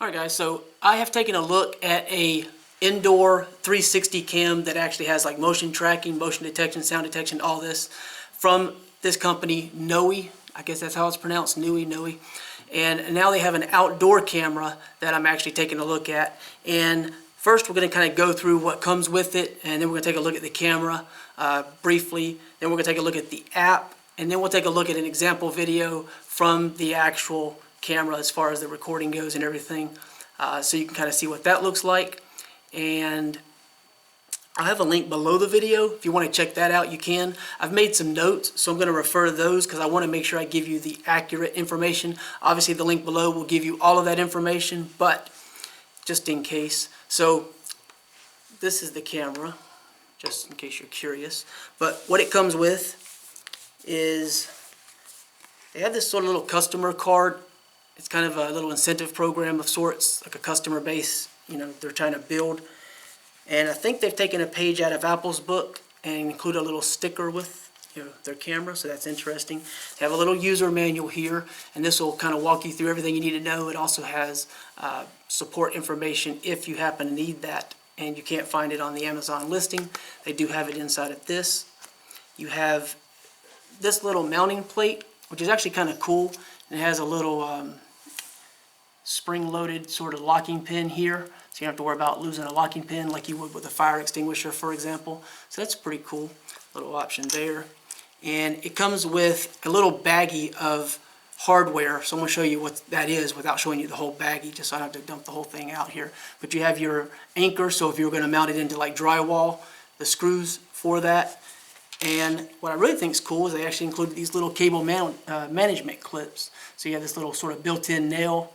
Alright guys, so I have taken a look at a indoor 360 cam that actually has like motion tracking, motion detection, sound detection, all this from this company, Nooie. I guess that's how it's pronounced, Nooie. And now they have an outdoor camera that I'm actually taking a look at. And first we're going to kind of go through what comes with it, and then we're going to take a look at the camera briefly. Then we're going to take a look at the app, and then we'll take a look at an example video from the actual camera as far as the recording goes and everything, so you can kind of see what that looks like. And I'll have a link below the video. If you want to check that out, you can. I've made some notes, so I'm going to refer to those because I want to make sure I give you the accurate information. Obviously the link below will give you all of that information, but just in case. So this is the camera, just in case you're curious. But what it comes with is they have this sort of little customer card. It's kind of a little incentive program of sorts, like a customer base, they're trying to build. And I think they've taken a page out of Apple's book and included a little sticker with their camera, so that's interesting. They have a little user manual here, and this will kind of walk you through everything you need to know. It also has support information if you happen to need that and you can't find it on the Amazon listing. They do have it inside of this. You have this little mounting plate, which is actually kind of cool. It has a little spring-loaded sort of locking pin here, so you don't have to worry about losing a locking pin like you would with a fire extinguisher, for example. So that's pretty cool, little option there. And it comes with a little baggie of hardware, so I'm going to show you what that is without showing you the whole baggie, just so I don't have to dump the whole thing out here. But you have your anchor, so if you're going to mount it into like drywall, the screws for that. And what I really think is cool is they actually included these little cable management clips. So you have this little sort of built-in nail,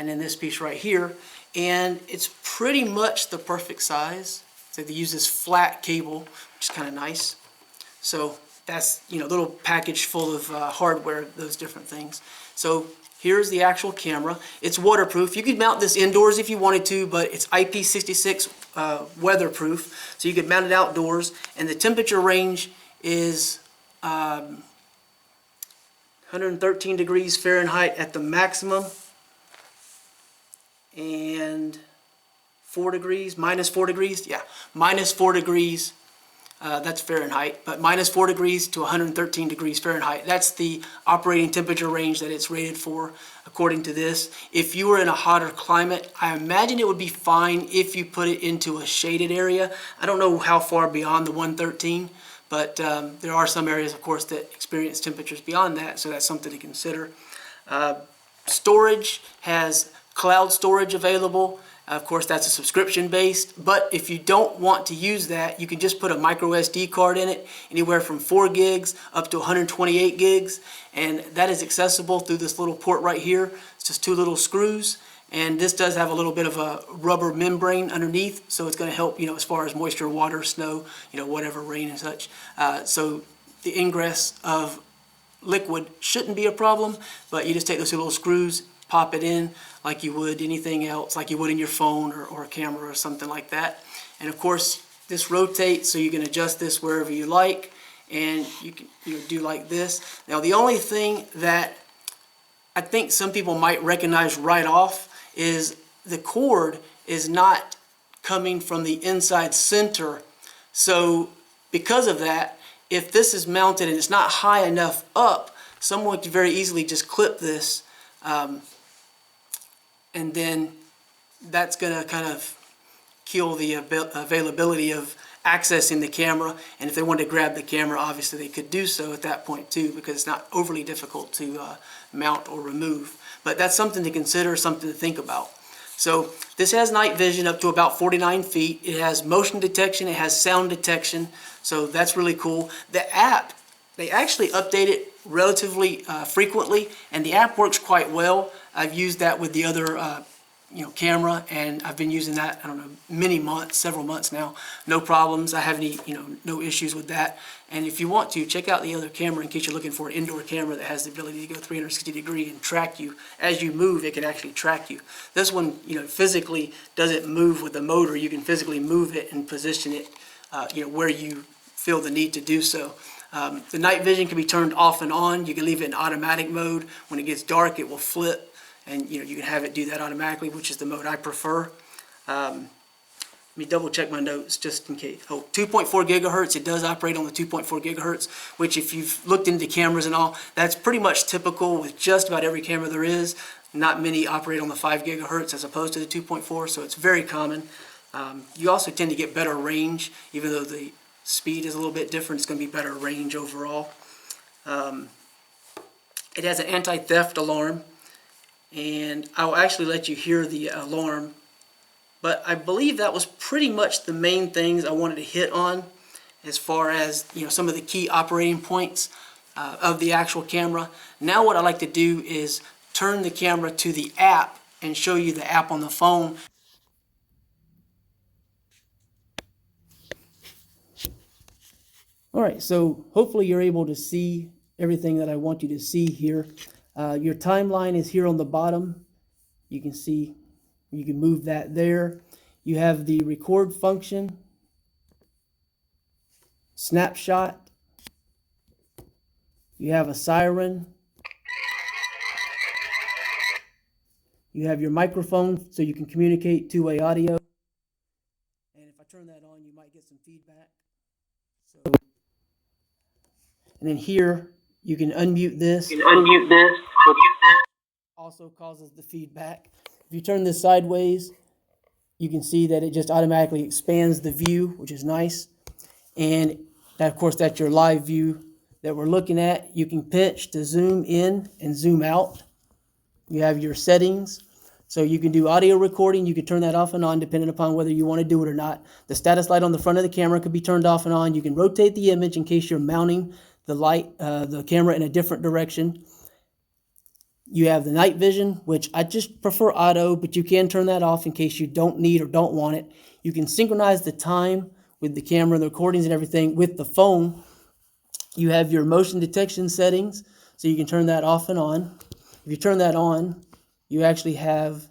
and then this piece right here, and it's pretty much the perfect size. So they use this flat cable, which is kind of nice. So that's a little package full of hardware, those different things. So here's the actual camera. It's waterproof. You could mount this indoors if you wanted to, but it's IP66 weatherproof, so you could mount it outdoors. And the temperature range is 113 degrees Fahrenheit at the maximum, and 4 degrees, minus 4 degrees, yeah, minus 4 degrees, that's Fahrenheit, but minus 4 degrees to 113 degrees Fahrenheit. That's the operating temperature range that it's rated for, according to this. If you were in a hotter climate, I imagine it would be fine if you put it into a shaded area. I don't know how far beyond the 113, but there are some areas, of course, that experience temperatures beyond that, so that's something to consider. Storage has cloud storage available. Of course, that's a subscription based, but if you don't want to use that, you can just put a micro SD card in it, anywhere from 4 gigs up to 128 gigs, and that is accessible through this little port right here. It's just 2 little screws, and this does have a little bit of a rubber membrane underneath, so it's going to help, as far as moisture, water, snow, whatever, rain and such. So the ingress of liquid shouldn't be a problem, but you just take those 2 little screws, pop it in like you would anything else, like you would in your phone or a camera or something like that. And of course, this rotates, so you can adjust this wherever you like, and you can do like this. Now, the only thing that I think some people might recognize right off is the cord is not coming from the inside center. So because of that, if this is mounted and it's not high enough up, someone could very easily just clip this, and then that's going to kind of kill the availability of accessing the camera. And if they wanted to grab the camera, obviously they could do so at that point too, because it's not overly difficult to mount or remove. But that's something to consider, something to think about. So this has night vision up to about 49 feet. It has motion detection. It has sound detection. So that's really cool. The app, they actually update it relatively frequently, and the app works quite well. I've used that with the other camera, and I've been using that, I don't know, many months, several months now. No problems. I have any, no issues with that. And if you want to, check out the other camera in case you're looking for an indoor camera that has the ability to go 360 degree and track you. As you move, it can actually track you. This one, physically doesn't move with the motor. You can physically move it and position it, where you feel the need to do so. The night vision can be turned off and on. You can leave it in automatic mode. When it gets dark, it will flip and you can have it do that automatically, which is the mode I prefer. Let me double check my notes just in case. Oh, 2.4 gigahertz. It does operate on the 2.4 gigahertz, which if you've looked into cameras and all, that's pretty much typical with just about every camera there is. Not many operate on the 5 gigahertz as opposed to the 2.4, so it's very common. You also tend to get better range, even though the speed is a little bit different. It's going to be better range overall. It has an anti-theft alarm, and I'll actually let you hear the alarm. But I believe that was pretty much the main things I wanted to hit on as far as some of the key operating points of the actual camera. Now what I like to do is turn the camera to the app and show you the app on the phone. All right, so hopefully you're able to see everything that I want you to see here. Your timeline is here on the bottom. You can see, you can move that there. You have the record function, snapshot. You have a siren. You have your microphone so you can communicate two-way audio. And if I turn that on, you might get some feedback. And then here, you can unmute this. Also causes the feedback. If you turn this sideways, you can see that it just automatically expands the view, which is nice. And that, of course, that's your live view that we're looking at. You can pitch to zoom in and zoom out. You have your settings. So you can do audio recording. You can turn that off and on depending upon whether you want to do it or not. The status light on the front of the camera could be turned off and on. You can rotate the image in case you're mounting the camera in a different direction. You have the night vision, which I just prefer auto, but you can turn that off in case you don't need or don't want it. You can synchronize the time with the camera, the recordings and everything with the phone. You have your motion detection settings, so you can turn that off and on. If you turn that on, you actually have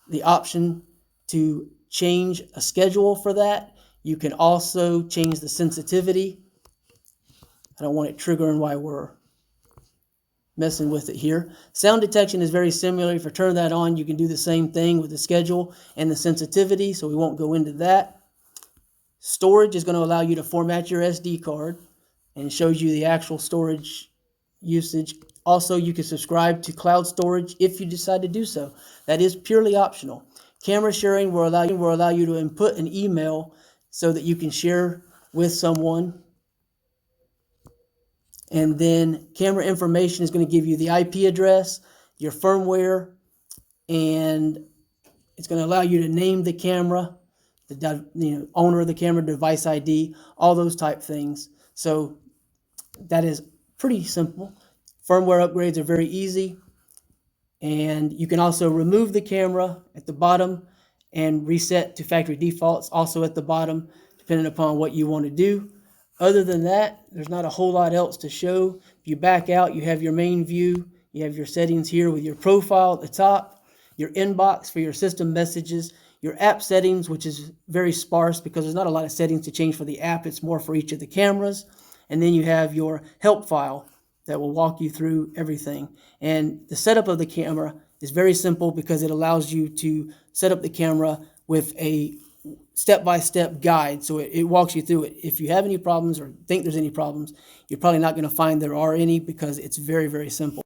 the option to change a schedule for that. You can also change the sensitivity. I don't want it triggering while we're messing with it here. Sound detection is very similar. If you turn that on, you can do the same thing with the schedule and the sensitivity, so we won't go into that. Storage is going to allow you to format your SD card, and it shows you the actual storage usage. Also, you can subscribe to cloud storage if you decide to do so. That is purely optional. Camera sharing will allow you to input an email so that you can share with someone. And then camera information is going to give you the IP address, your firmware, and it's going to allow you to name the camera, the owner of the camera, device ID, all those type things. So that is pretty simple. Firmware upgrades are very easy. And you can also remove the camera at the bottom and reset to factory defaults also at the bottom, depending upon what you want to do. Other than that, there's not a whole lot else to show. If you back out, you have your main view. You have your settings here with your profile at the top, your inbox for your system messages, your app settings, which is very sparse because there's not a lot of settings to change for the app. It's more for each of the cameras. And then you have your help file that will walk you through everything. And the setup of the camera is very simple because it allows you to set up the camera with a step-by-step guide, so it walks you through it. If you have any problems or think there's any problems, you're probably not going to find there are any because it's very, very simple.